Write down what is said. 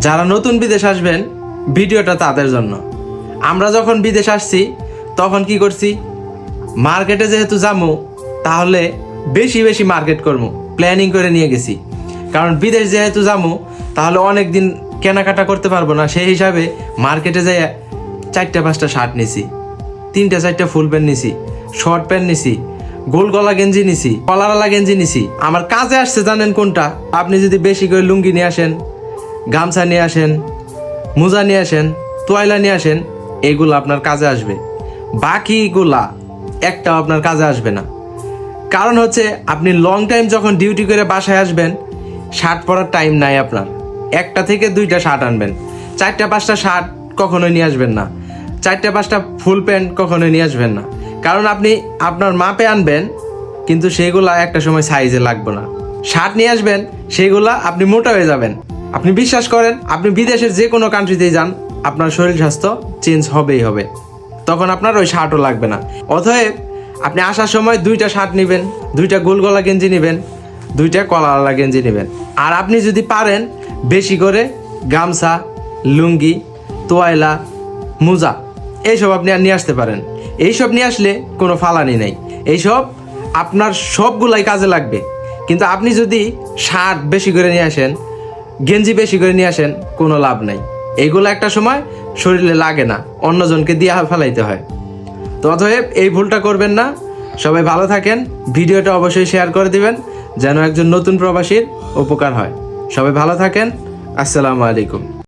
যারা নতুন বিদেশ আসবেন ভিডিওটা তাদের জন্য। আমরা যখন বিদেশ আসছি তখন কি করছি, মার্কেটে যেহেতু যাবো তাহলে বেশি বেশি মার্কেট করবো, প্ল্যানিং করে নিয়ে গেছি। কারণ বিদেশ যেহেতু যাবো তাহলে অনেক দিন কেনাকাটা করতে পারবো না, সেই হিসাবে মার্কেটে যাই 4-5টা শার্ট নিছি, 3-4টা ফুল প্যান্ট নিছি, শর্ট প্যান্ট নিছি, গোল গলা গেঞ্জি নিছি, কলারওয়ালা গেঞ্জি নিছি। আমার কাজে আসছে জানেন কোনটা? আপনি যদি বেশি করে লুঙ্গি নিয়ে আসেন, গামছা নিয়ে আসেন, মোজা নিয়ে আসেন, তোয়াইলা নিয়ে আসেন, এগুলো আপনার কাজে আসবে। বাকিগুলা একটাও আপনার কাজে আসবে না। কারণ হচ্ছে আপনি লং টাইম যখন ডিউটি করে বাসায় আসবেন, শার্ট পরার টাইম নাই আপনার। 1টা থেকে 2টা শার্ট আনবেন, 4-5টা শার্ট কখনোই নিয়ে আসবেন না, 4-5টা ফুল প্যান্ট কখনোই নিয়ে আসবেন না। কারণ আপনি আপনার মাপে আনবেন কিন্তু সেগুলা একটা সময় সাইজে লাগবে না। শার্ট নিয়ে আসবেন, সেগুলা আপনি মোটা হয়ে যাবেন। আপনি বিশ্বাস করেন, আপনি বিদেশের যে কোনো কান্ট্রিতেই যান, আপনার শরীর স্বাস্থ্য চেঞ্জ হবেই হবে, তখন আপনার ওই শার্টও লাগবে না। অতএব আপনি আসার সময় 2টা শার্ট নেবেন, 2টা গোল গলা গেঞ্জি নেবেন, 2টা কলারওয়ালা গেঞ্জি নেবেন। আর আপনি যদি পারেন বেশি করে গামছা, লুঙ্গি, তোয়াইলা, মোজা এইসব আপনি আর নিয়ে আসতে পারেন। এইসব নিয়ে আসলে কোনো ফালানি নেই, এইসব আপনার সবগুলাই কাজে লাগবে। কিন্তু আপনি যদি শার্ট বেশি করে নিয়ে আসেন, গেঞ্জি বেশি করে নিয়ে আসেন, কোনো লাভ নাই। এইগুলো একটা সময় শরীরে লাগে না, অন্যজনকে দিয়ে ফেলাইতে হয়। তো অতএব এই ভুলটা করবেন না। সবাই ভালো থাকেন, ভিডিওটা অবশ্যই শেয়ার করে দিবেন যেন একজন নতুন প্রবাসীর উপকার হয়। সবাই ভালো থাকেন, আসসালামু আলাইকুম।